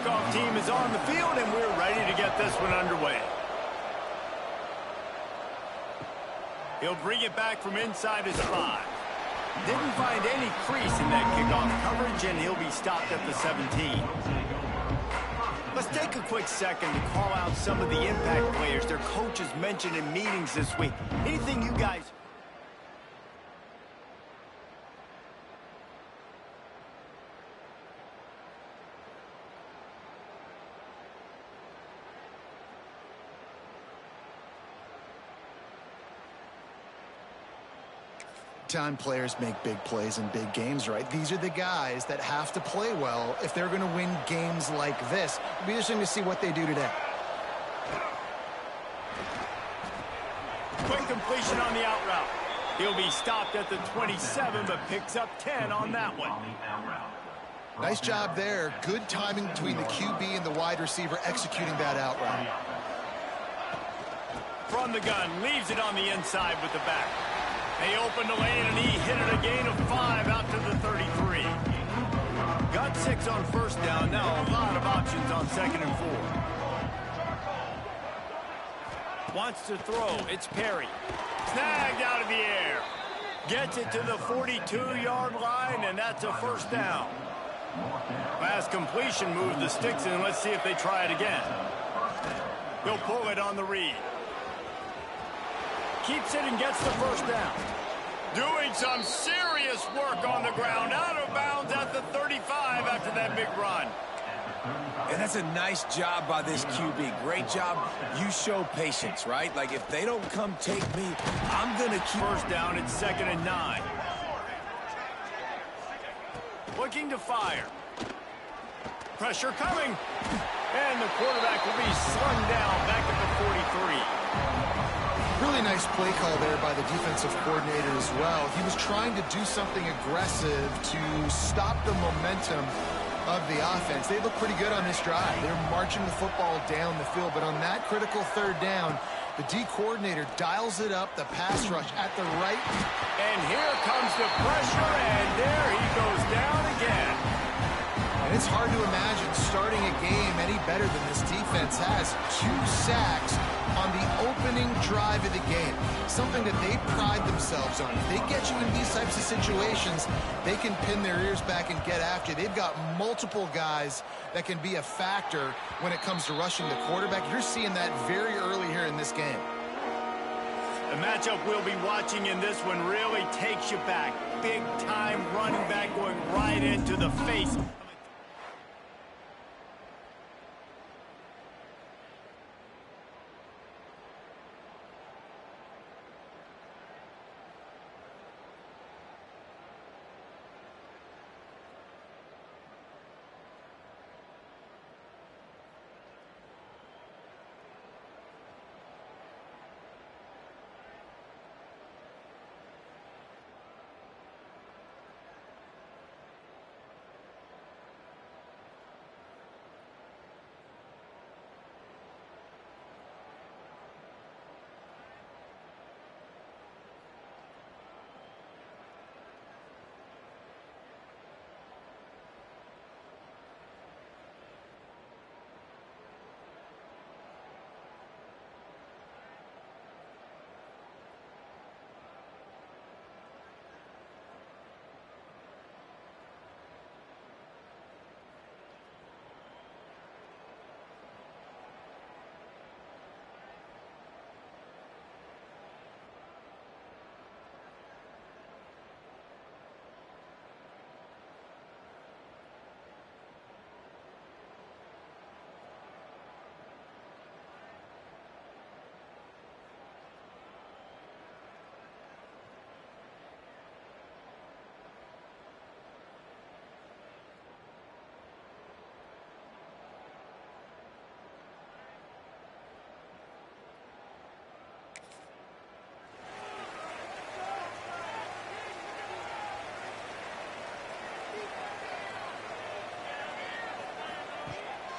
kickoff team is on the field, and we're ready to get this one underway. He'll bring it back from inside his 5. Didn't find any crease in that kickoff coverage, and he'll be stopped at the 17. Let's take a quick second to call out some of the impact players their coaches mentioned in meetings this week. Anything you guys... Time players make big plays in big games, right? These are the guys that have to play well if they're going to win games like this. It'll be interesting to see what they do today. Quick completion on the out route. He'll be stopped at the 27, but picks up 10 on that one. Nice job there. Good timing between the QB and the wide receiver executing that out route. From the gun, leaves it on the inside with the back. They opened the lane, and he hit it a gain of 5 out to the 33. Got 6 on first down. Now a lot of options on 2nd and 4. Wants to throw. It's Perry. Snagged out of the air. Gets it to the 42-yard line, and that's a first down. Fast completion moved the sticks in. Let's see if they try it again. He'll pull it on the read. Keeps it and gets the first down. Doing some serious work on the ground. Out of bounds at the 35 after that big run. And that's a nice job by this QB. Great job. You show patience, right? Like, if they don't come take me, I'm going to keep... First down, it's 2nd and 9. Looking to fire. Pressure coming. And the quarterback will be slung down back at the 43. Really nice play call there by the defensive coordinator as well. He was trying to do something aggressive to stop the momentum of the offense. They look pretty good on this drive. They're marching the football down the field, but on that critical 3rd down, the D coordinator dials it up, the pass rush at the right. And here comes the pressure, and there he goes down again. And it's hard to imagine starting a game any better than this defense has. 2 sacks on the opening drive of the game. Something that they pride themselves on. If they get you in these types of situations, they can pin their ears back and get after you. They've got multiple guys that can be a factor when it comes to rushing the quarterback. You're seeing that very early here in this game. The matchup we'll be watching in this one really takes you back. Big time running back going right into the face.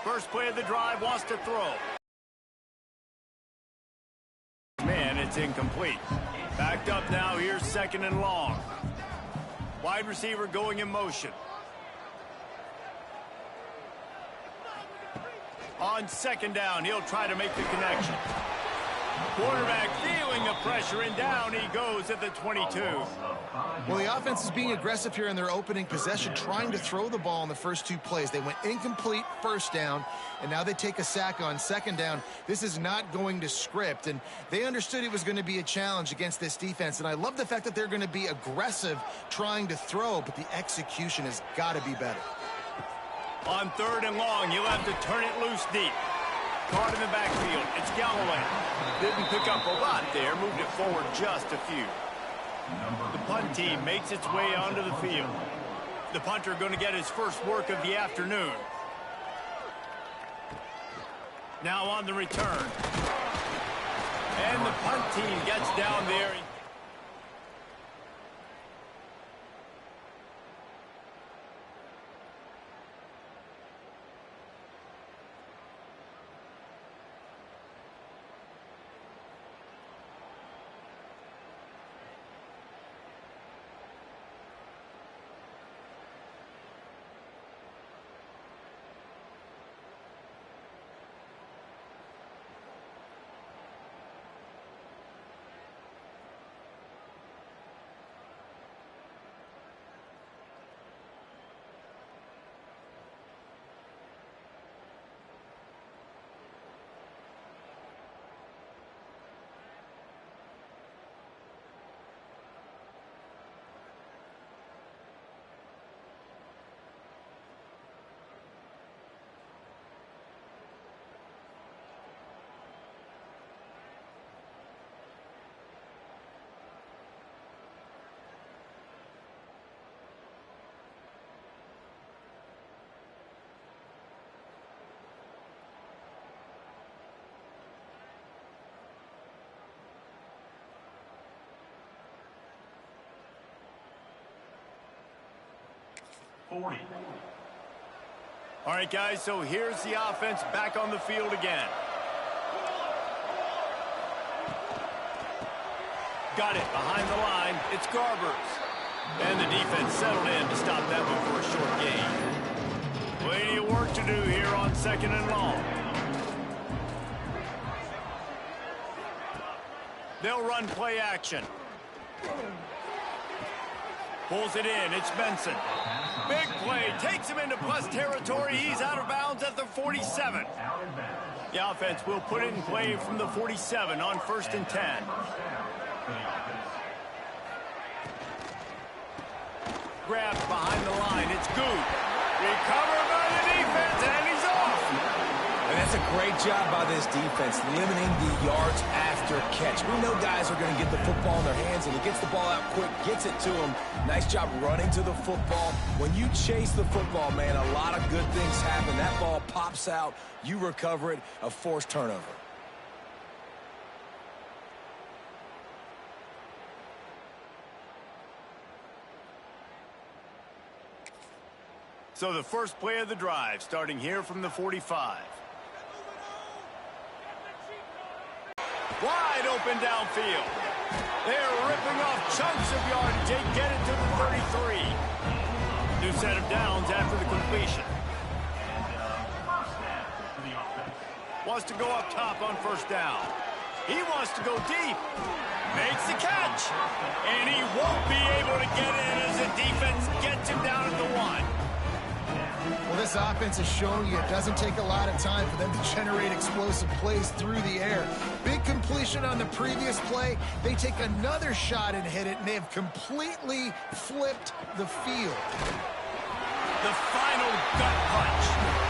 First play of the drive, wants to throw. Man, it's incomplete. Backed up now, here's 2nd and long. Wide receiver going in motion. On second down, he'll try to make the connection. Quarterback feeling the pressure, and down he goes at the 22. Well, the offense is being aggressive here in their opening possession, trying to throw the ball in the first two plays. They went incomplete first down, and now they take a sack on second down. This is not going to script, and they understood it was going to be a challenge against this defense, and I love the fact that they're going to be aggressive trying to throw, but the execution has got to be better. On third and long, he'll have to turn it loose deep. Caught in the backfield. It's Galloway. Didn't pick up a lot there. Moved it forward just a few. The punt team makes its way onto the field. The punter going to get his first work of the afternoon. Now on the return. And the punt team gets down there. All right, guys, so here's the offense back on the field again. Got it behind the line. It's Garbers. And the defense settled in to stop that one for a short gain. Plenty of work to do here on second and long. They'll run play action. Pulls it in. It's Benson. Big play. Takes him into plus territory. He's out of bounds at the 47. The offense will put it in play from the 47 on 1st and 10. Grabbed behind the line. It's Good. Recovered by the defense, and he's off. And that's a great job by this defense, limiting the yards after catch. We know guys are going to get the football in their hands, and he gets the ball out quick, gets it to him. Nice job running to the football. When you chase the football, man, a lot of good things happen. That ball pops out, you recover it, a forced turnover. So the first play of the drive, starting here from the 45. Wide open downfield. They're ripping off chunks of yardage. They get it to the 33. New set of downs after the completion. Wants to go up top on 1st down. He wants to go deep. Makes the catch. And he won't be able to get in as the defense gets him down at the 1. Well, this offense is showing you it doesn't take a lot of time for them to generate explosive plays through the air. Big completion on the previous play. They take another shot and hit it, and they have completely flipped the field. The final gut punch.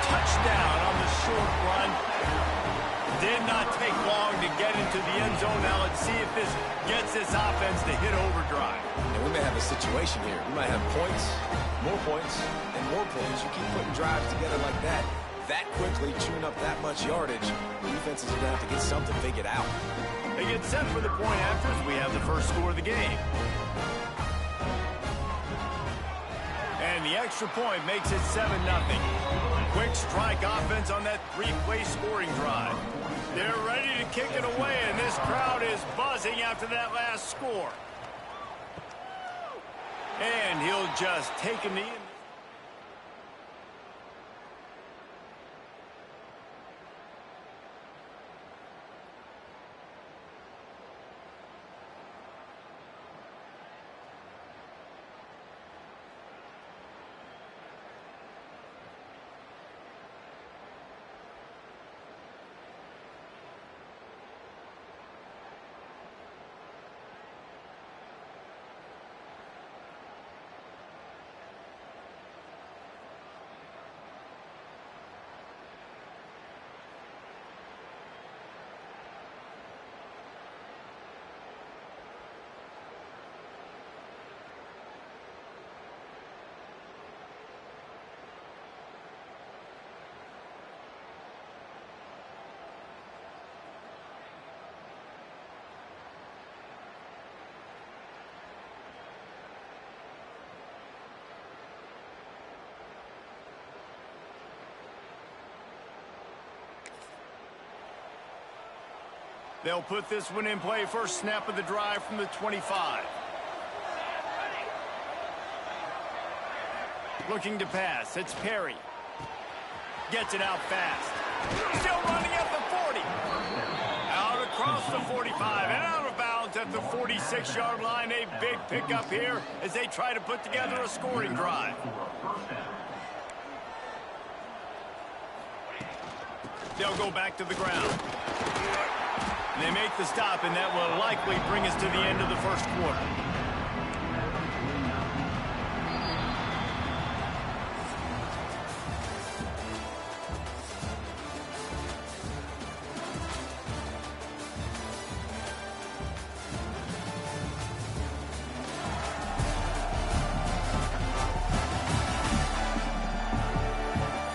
Touchdown on the short run. Did not take long to get into the end zone. Now let's see if this gets this offense to hit overdrive. And we may have a situation here. We might have points, more points, and more points. You keep putting drives together like that quickly, chewing up that much yardage, the defenses are going to have to get something figured out. They get set for the point after as we have the first score of the game. And the extra point makes it 7-0. Quick strike offense on that 3-play scoring drive. They're ready to kick it away, and this crowd is buzzing after that last score. And he'll just take a knee. They'll put this one in play first snap of the drive from the 25. Looking to pass. It's Perry. Gets it out fast. Still running at the 40. Out across the 45 and out of bounds at the 46-yard line. A big pickup here as they try to put together a scoring drive. They'll go back to the ground. They make the stop, and that will likely bring us to the end of the first quarter.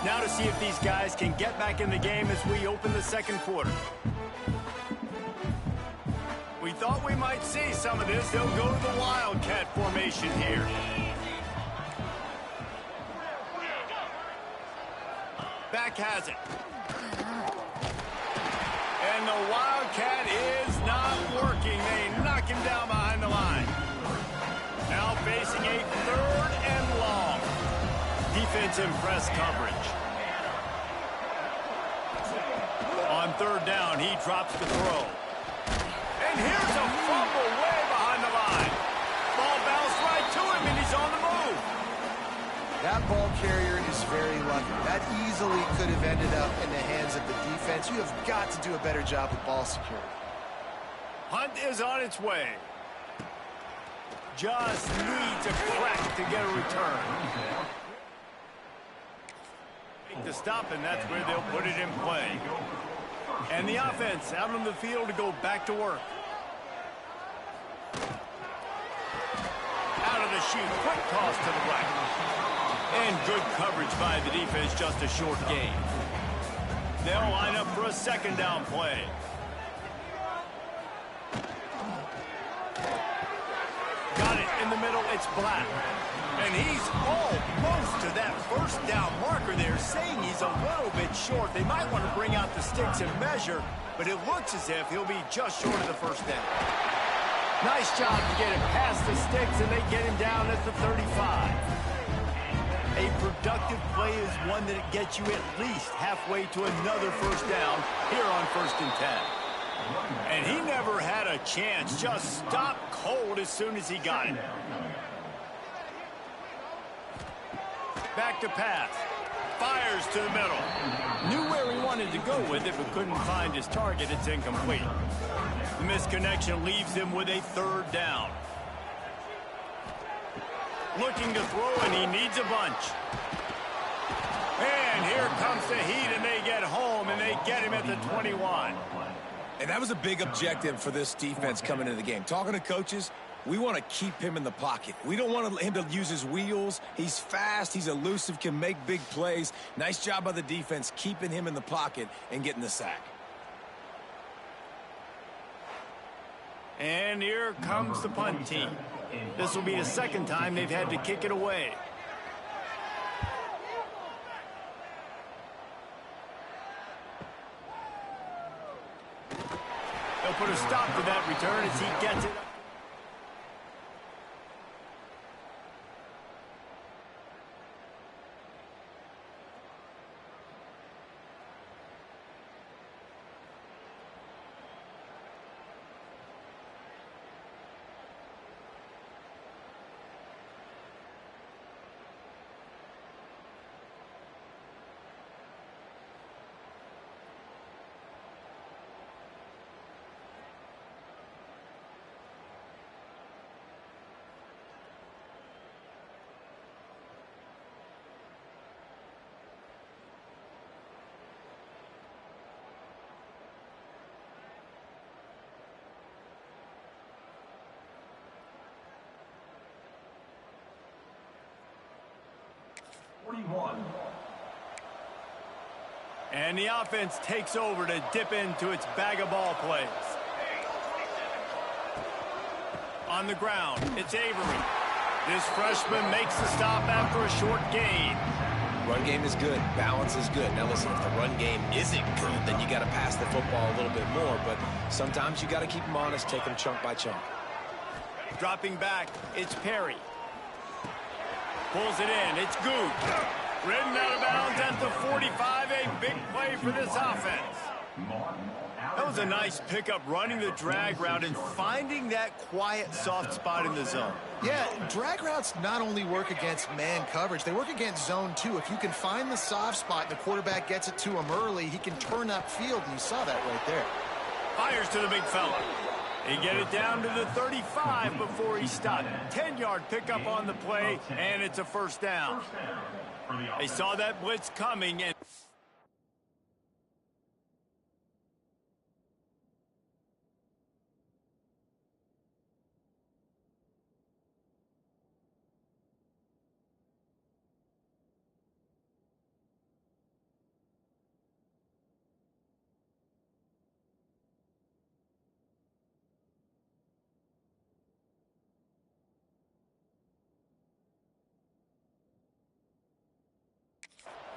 Now to see if these guys can get back in the game as we open the second quarter. We thought we might see some of this. They'll go to the Wildcat formation here. Back has it. And the Wildcat is not working. They knock him down behind the line. Now facing a 3rd and long. Defense in press coverage. On 3rd down, he drops the throw. And here's a fumble way behind the line. Ball bounced right to him, and he's on the move. That ball carrier is very lucky. That easily could have ended up in the hands of the defense. You have got to do a better job with ball security. Hunt is on its way. Just needs a crack to get a return. Make the stop, and that's where they'll put it in play. And the offense out on the field to go back to work. Out of the chute, quick toss to the right. And good coverage by the defense, just a short gain. They'll line up for a 2nd down play. Got it in the middle, it's Black. And he's almost to that 1st down marker there, saying he's a little bit short. They might want to bring out the sticks and measure, but it looks as if he'll be just short of the 1st down. Nice job to get it past the sticks, and they get him down at the 35. A productive play is one that gets you at least halfway to another 1st down here on 1st and 10. And he never had a chance, just stopped cold as soon as he got it. Back to pass. Fires to the middle. Knew where he wanted to go with it, but couldn't find his target. It's incomplete. The misconnection leaves him with a 3rd down. Looking to throw, and he needs a bunch. And here comes the heat, and they get home, and they get him at the 21. And that was a big objective for this defense coming into the game. Talking to coaches, we want to keep him in the pocket. We don't want him to use his wheels. He's fast, he's elusive, can make big plays. Nice job by the defense keeping him in the pocket and getting the sack. And here comes the punt team. This will be the 2nd time they've had to kick it away. They'll put a stop to that return as he gets it. And the offense takes over to dip into its bag of ball plays. On the ground, it's Avery. This freshman makes the stop after a short gain. Run game is good. Balance is good. Now, listen, if the run game isn't good, then you got to pass the football a little bit more. But sometimes you got to keep them honest, take them chunk by chunk. Dropping back, it's Perry. Pulls it in, it's Good. Ridden out of bounds at the 45, a big play for this offense. That was a nice pickup, running the drag route and finding that quiet, soft spot in the zone. Yeah, drag routes not only work against man coverage, they work against zone too. If you can find the soft spot and the quarterback gets it to him early, he can turn upfield, and you saw that right there. Fires to the big fella. He get it down to the 35 before he stopped. 10-yard pickup on the play, and it's a first down. They saw that blitz coming, and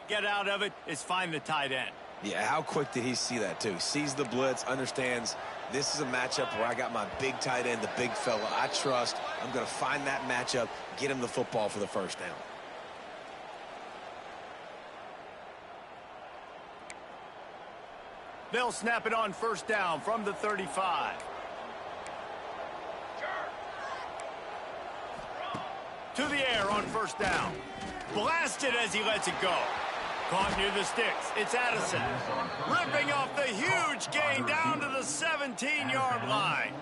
get out of it is find the tight end. Yeah, how quick did he see that, too? Sees the blitz, understands this is a matchup where I got my big tight end, the big fella I trust. I'm going to find that matchup, get him the football for the first down. They'll snap it on first down from the 35. To the air on first down. Blasted as he lets it go. Caught near the sticks. It's Addison. Ripping off the huge gain down to the 17-yard line.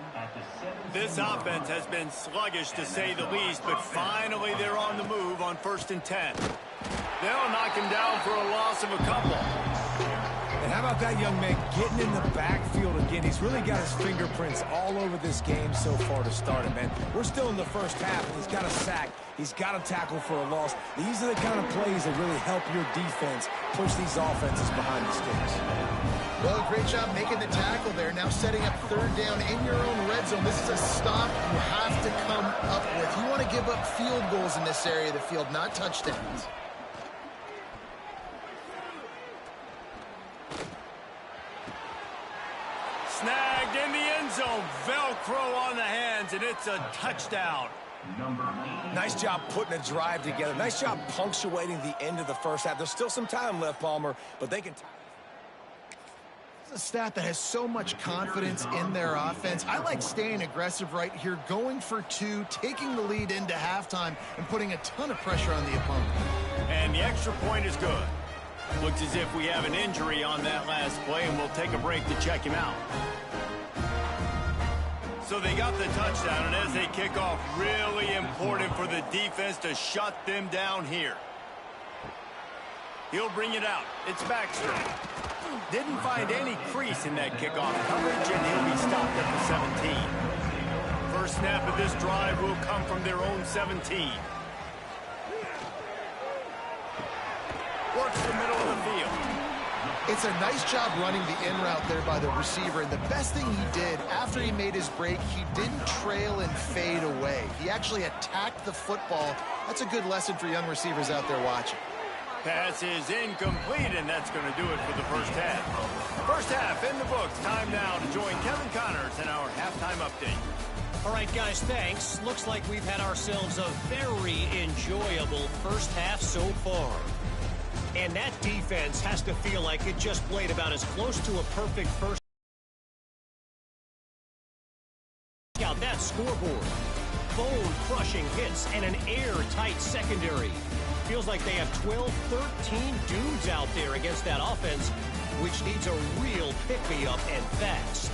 This offense has been sluggish, to say the least, but finally they're on the move on 1st and 10. They'll knock him down for a loss of a couple. And how about that young man getting in the backfield again? He's really got his fingerprints all over this game so far to start it, man. We're still in the first half, and he's got a sack. He's got a tackle for a loss. These are the kind of plays that really help your defense push these offenses behind the sticks. Well, great job making the tackle there. Now setting up 3rd down in your own red zone. This is a stop you have to come up with. You want to give up field goals in this area of the field, not touchdowns. Snagged in the end zone. Velcro on the hands, and it's a touchdown. Nice job putting a drive together. Nice job punctuating the end of the first half. There's still some time left, Palmer, but they can... It's a staff that has so much confidence in their offense. I like staying aggressive right here, going for 2, taking the lead into halftime, and putting a ton of pressure on the opponent. And the extra point is good. Looks as if we have an injury on that last play, and we'll take a break to check him out. So they got the touchdown, and as they kick off, really important for the defense to shut them down here. He'll bring it out. It's Baxter. Didn't find any crease in that kickoff coverage, and he'll be stopped at the 17. First snap of this drive will come from their own 17. Works the middle of the field. It's a nice job running the in route there by the receiver, and the best thing he did after he made his break, he didn't trail and fade away. He actually attacked the football. That's a good lesson for young receivers out there watching. Pass is incomplete, and that's going to do it for the first half. First half in the books. Time now to join Kevin Connors in our halftime update. All right, guys, thanks. Looks like we've had ourselves a very enjoyable first half so far. And that defense has to feel like it just played about as close to a perfect first. Check out that scoreboard. Bone-crushing hits and an airtight secondary. Feels like they have 12, 13 dudes out there against that offense, which needs a real pick-me-up and fast.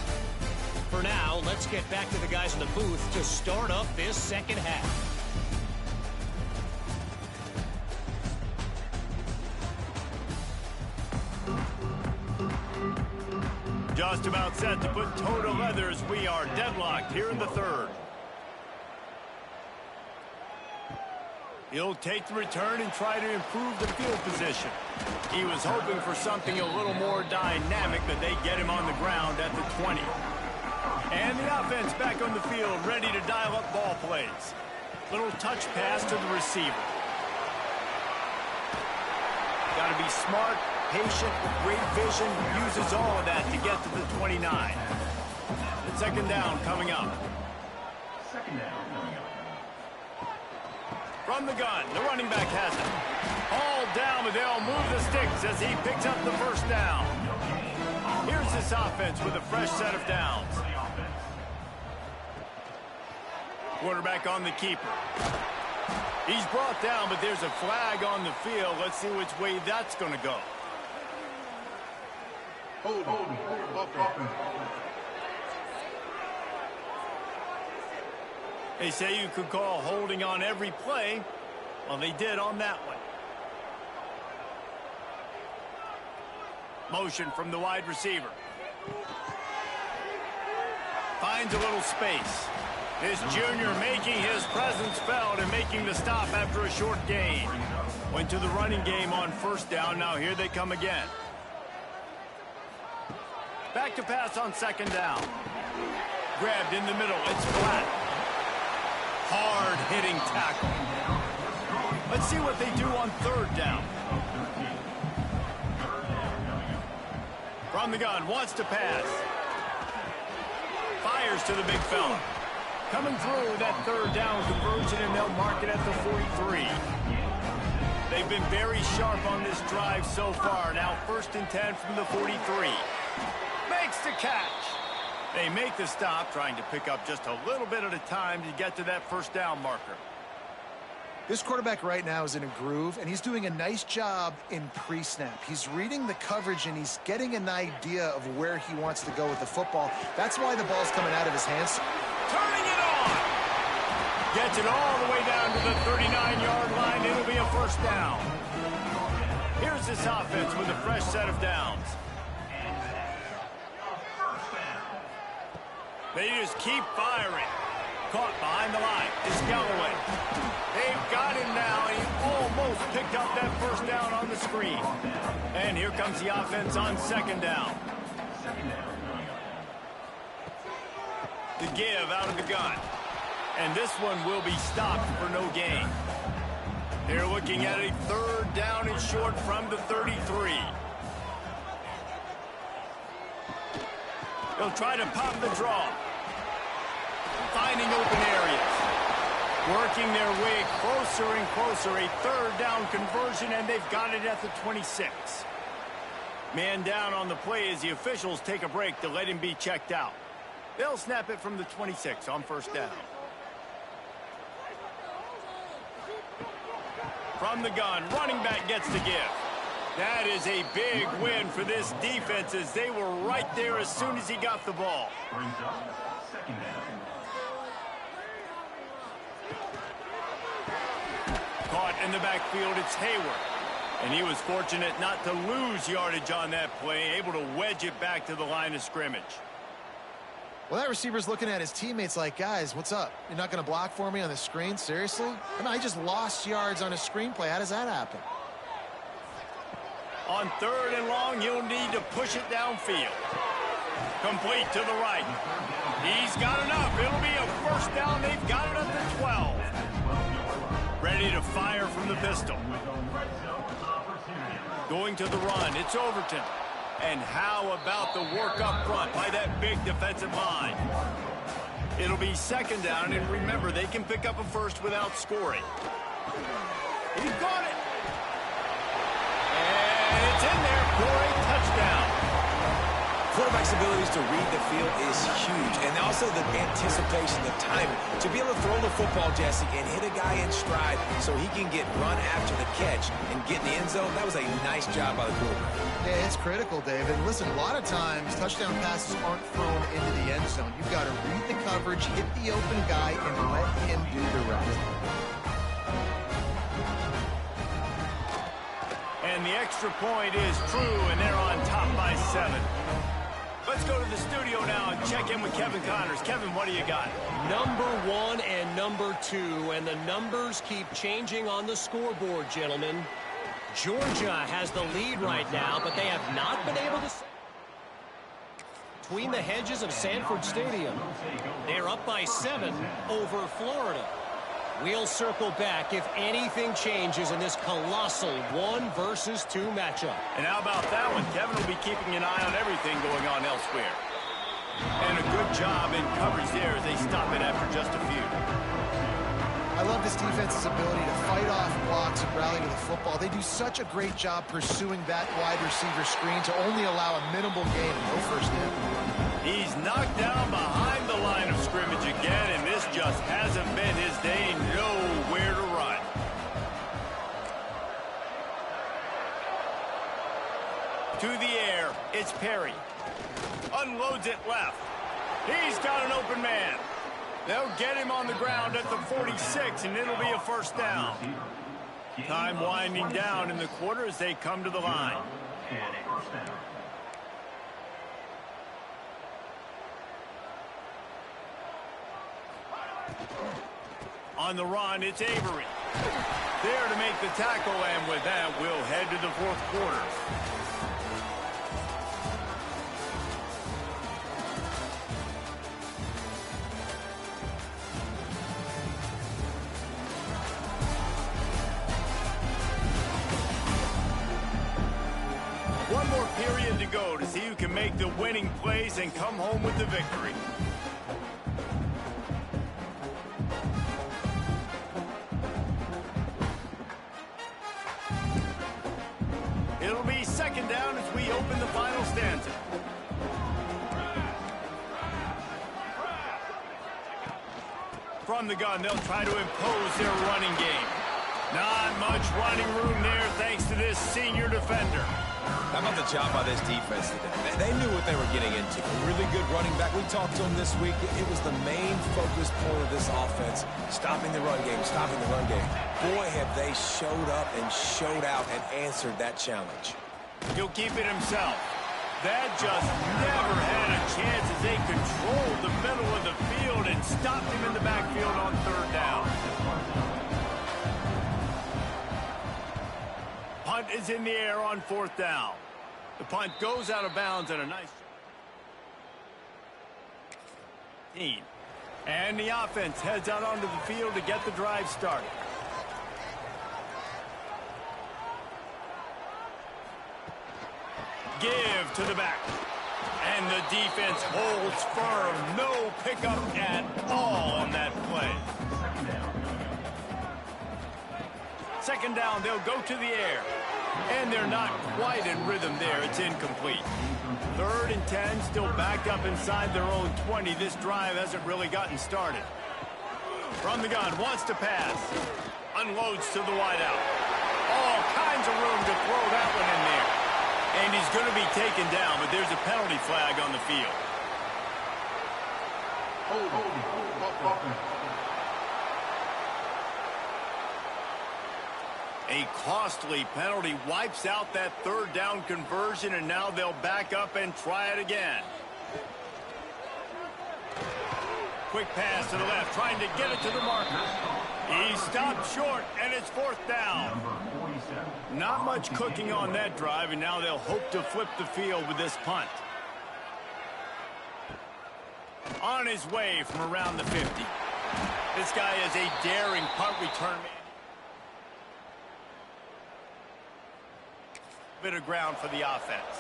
For now, let's get back to the guys in the booth to start up this second half. Just about set to put toe to leather as we are deadlocked here in the third. He'll take the return and try to improve the field position. He was hoping for something a little more dynamic, but they get him on the ground at the 20. And the offense back on the field, ready to dial up ball plays. Little touch pass to the receiver. He's smart, patient, with great vision, uses all of that to get to the 29. The second down coming up. From the gun, the running back has it. All down, but they'll move the sticks as he picks up the first down. Here's this offense with a fresh set of downs. Quarterback on the keeper. He's brought down, but there's a flag on the field. Let's see which way that's going to go. They say you could call holding on every play. Well, they did on that one. Motion from the wide receiver. Finds a little space. This junior making his presence felt and making the stop after a short gain. Went to the running game on first down. Now here they come again. Back to pass on second down. Grabbed in the middle. It's flat. Hard-hitting tackle. Let's see what they do on third down. From the gun, wants to pass. Fires to the big fella. Coming through that third down conversion, and they'll mark it at the 43. They've been very sharp on this drive so far. Now 1st and 10 from the 43. Makes the catch. They make the stop, trying to pick up just a little bit at a time to get to that first down marker. This quarterback right now is in a groove, and he's doing a nice job in pre-snap. He's reading the coverage, and he's getting an idea of where he wants to go with the football. That's why the ball's coming out of his hands. Turning it on. Gets it all the way down to the 39-yard line. It'll be a first down. Here's this offense with a fresh set of downs. They just keep firing. Caught behind the line is Galloway. They've got him now, and he almost picked up that first down on the screen. And here comes the offense on second down. The give out of the gun. And this one will be stopped for no gain. They're looking at a third down and short from the 33. They'll try to pop the draw. Finding open areas. Working their way closer and closer. A third down conversion, and they've got it at the 26. Man down on the play as the officials take a break to let him be checked out. They'll snap it from the 26 on first down. From the gun, running back gets the give. That is a big win for this defense as they were right there as soon as he got the ball. Caught in the backfield, it's Hayward. And he was fortunate not to lose yardage on that play, able to wedge it back to the line of scrimmage. Well, that receiver's looking at his teammates like, guys, what's up? You're not going to block for me on the screen? Seriously? I mean, I just lost yards on a screenplay. How does that happen? On third and long, he'll need to push it downfield. Complete to the right. He's got enough. It'll be a first down. They've got it at the 12. Ready to fire from the pistol. Going to the run. It's Overton. And how about the work up front by that big defensive line? It'll be second down, and remember, they can pick up a first without scoring. He's got it. And it's in there for a touchdown. Quarterback's abilities to read the field is huge, and also the anticipation, the timing. To be able to throw the football, Jesse, and hit a guy in stride so he can get run after the catch and get in the end zone, that was a nice job by the quarterback. Yeah, it's critical, David. Listen, a lot of times touchdown passes aren't thrown into the end zone. You've got to read the coverage, hit the open guy, and let him do the rest. And the extra point is true, and they're on top by 7. Let's go to the studio now and check in with Kevin Connors. Kevin, what do you got? Number 1 and number 2, and the numbers keep changing on the scoreboard, gentlemen. Georgia has the lead right now, but they have not been able to... Between the hedges of Sanford Stadium, they're up by 7 over Florida. We'll circle back if anything changes in this colossal 1 versus 2 matchup. And how about that one? Kevin will be keeping an eye on everything going on elsewhere. And a good job in coverage there as they stop it after just a few. I love this defense's ability to fight off blocks and rally to the football. They do such a great job pursuing that wide receiver screen to only allow a minimal gain and no first down. He's knocked down behind the line of scrimmage again, and this just hasn't been his day. Nowhere to run. To the air, it's Perry. Unloads it left. He's got an open man. They'll get him on the ground at the 46, and it'll be a first down. Time winding down in the quarter as they come to the line. On the run, it's Avery. There to make the tackle, and with that, we'll head to the fourth quarter. One more period to go to see who can make the winning plays and come home with the victory. It'll be second down as we open the final stanza. From the gun, they'll try to impose their running game. Not much running room there thanks to this senior defender. How about the job by this defense today? They knew what they were getting into. A really good running back. We talked to him this week. It was the main focus point of this offense. Stopping the run game, stopping the run game. Boy, have they showed up and showed out and answered that challenge. He'll keep it himself. That just never had a chance as they controlled the middle of the field and stopped him in the backfield on third down. Punt is in the air on fourth down. The punt goes out of bounds and a nice team. And the offense heads out onto the field to get the drive started. Give to the back. And the defense holds firm. No pickup at all on that play. Second down, they'll go to the air. And they're not quite in rhythm there. It's incomplete. 3rd and 10, still backed up inside their own 20. This drive hasn't really gotten started. From the gun, wants to pass. Unloads to the wideout. All kinds of room to throw that one in there. And he's going to be taken down, but there's a penalty flag on the field. A costly penalty wipes out that 3rd down conversion, and now they'll back up and try it again. Quick pass to the left, trying to get it to the marker. He stopped short, and it's 4th down. Not much cooking on that drive, and now they'll hope to flip the field with this punt. On his way from around the 50. This guy is a daring punt return man. Bit of ground for the offense.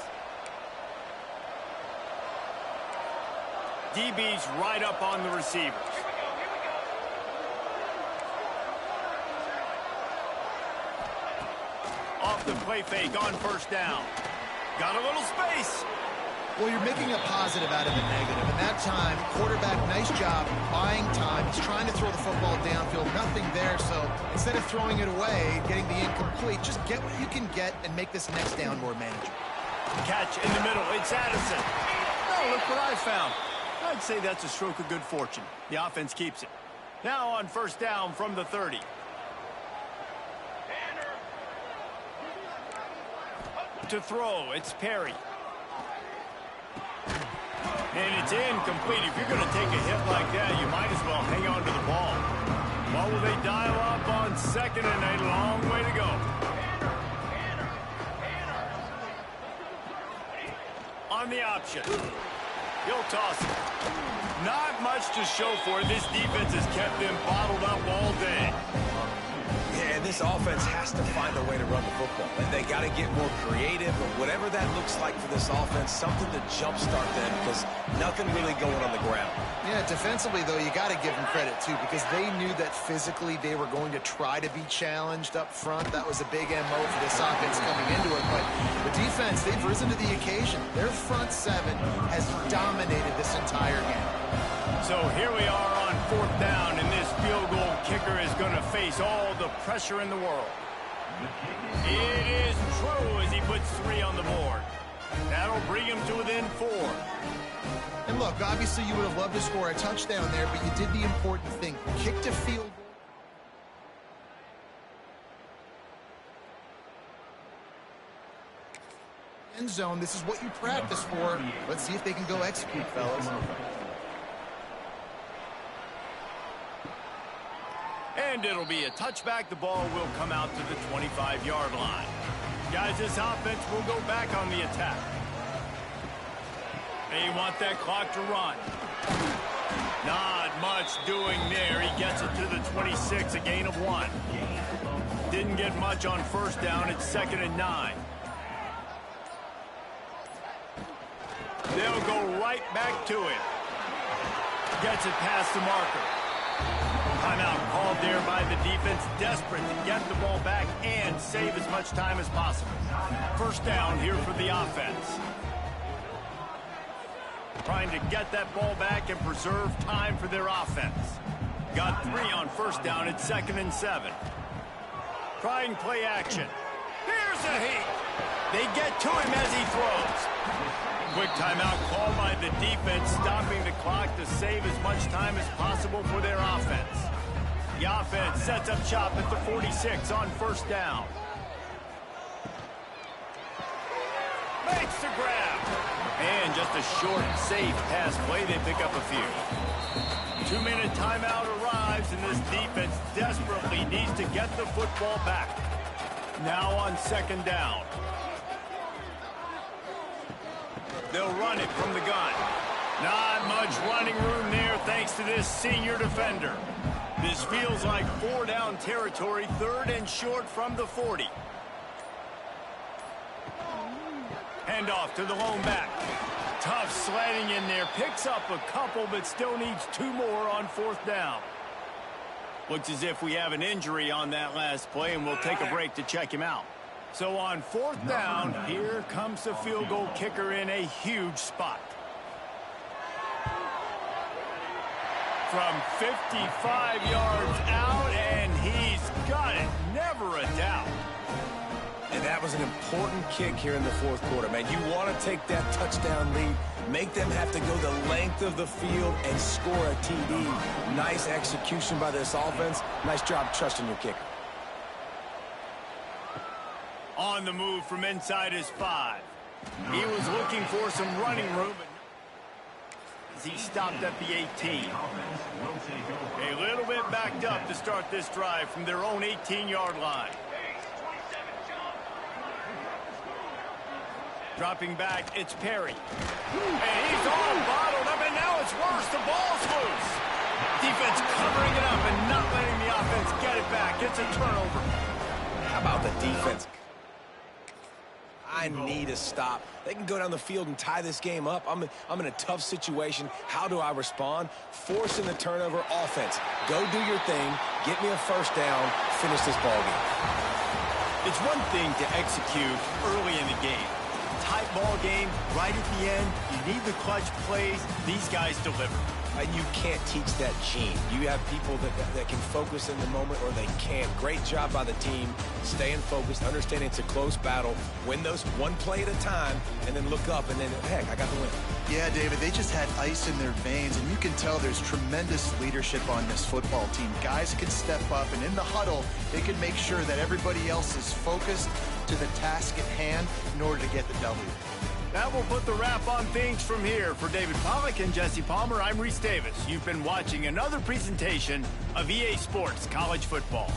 DB's right up on the receivers. Off the play fake on first down. Got a little space. Well, you're making a positive out of the negative. And that time, quarterback, nice job buying time. He's trying to throw the football downfield. Nothing there, so instead of throwing it away, getting the incomplete, just get what you can get and make this next down more manageable. Catch in the middle. It's Addison. Oh, look what I found. I'd say that's a stroke of good fortune. The offense keeps it. Now on first down from the 30. To throw, it's Perry. And it's incomplete. If you're going to take a hit like that, you might as well hang on to the ball. Well, will they dial up on second and a long way to go? On the option. He'll toss it. Not much to show for it. This defense has kept them bottled up all day. Yeah, this offense has to find a way to run the football. They got to get more creative, or whatever that looks like for this offense, something to jumpstart them, because nothing really going on the ground. Yeah, defensively, though, you got to give them credit, too, because they knew that physically they were going to try to be challenged up front. That was a big MO for this offense coming into it. But the defense, they've risen to the occasion. Their front seven has dominated this entire game. So here we are on 4th down, and this field goal kicker is going to face all the pressure in the world. It is true as he puts 3 on the board. That'll bring him to within 4. And look, obviously you would have loved to score a touchdown there, but you did the important thing. Kicked a field goal. End zone, this is what you practice for. Let's see if they can go execute, fellas. And it'll be a touchback. The ball will come out to the 25-yard line. Guys, this offense will go back on the attack. They want that clock to run. Not much doing there. He gets it to the 26, a gain of 1. Didn't get much on 1st down. It's 2nd and 9. They'll go right back to it. Gets it past the marker. Timeout called there by the defense, desperate to get the ball back and save as much time as possible. 1st down here for the offense. Trying to get that ball back and preserve time for their offense. Got 3 on 1st down. It's 2nd and 7. Trying play action. Here's a heat. They get to him as he throws. Quick timeout called by the defense, stopping the clock to save as much time as possible for their offense. The offense sets up shop at the 46 on 1st down. Makes the grab. And just a short, safe pass play. They pick up a few. 2-minute timeout arrives, and this defense desperately needs to get the football back. Now on 2nd down. They'll run it from the gun. Not much running room there thanks to this senior defender. This feels like 4-down territory, 3rd and short from the 40. Handoff to the lone back. Tough sledding in there. Picks up a couple, but still needs 2 more on 4th down. Looks as if we have an injury on that last play, and we'll take a break to check him out. So on 4th down, here comes the field goal kicker in a huge spot. From 55 yards out, and he's got it. Never a doubt. And that was an important kick here in the 4th quarter, man. You want to take that touchdown lead, make them have to go the length of the field and score a TD. Nice execution by this offense. Nice job trusting your kicker. On the move from inside his 5. He was looking for some running room, but as he stopped at the 18. A little bit backed up to start this drive from their own 18-yard line. Dropping back, it's Perry. And he's all bottled up, and now it's worse. The ball's loose. Defense covering it up and not letting the offense get it back. It's a turnover. How about the defense? I need a stop. They can go down the field and tie this game up. I'm in a tough situation. How do I respond? Forcing the turnover. Offense. Go do your thing. Get me a 1st down. Finish this ball game. It's one thing to execute early in the game. Tight ball game, right at the end. You need the clutch plays. These guys deliver. You can't teach that gene. You have people that can focus in the moment, or they can't. Great job by the team, staying focused, understanding it's a close battle, win those 1 play at a time, and then look up, and then, heck, I got the win. Yeah, David, they just had ice in their veins, and you can tell there's tremendous leadership on this football team. Guys can step up, and in the huddle, they can make sure that everybody else is focused to the task at hand in order to get the W. That will put the wrap on things from here. For David Pollack and Jesse Palmer, I'm Reese Davis. You've been watching another presentation of EA Sports College Football.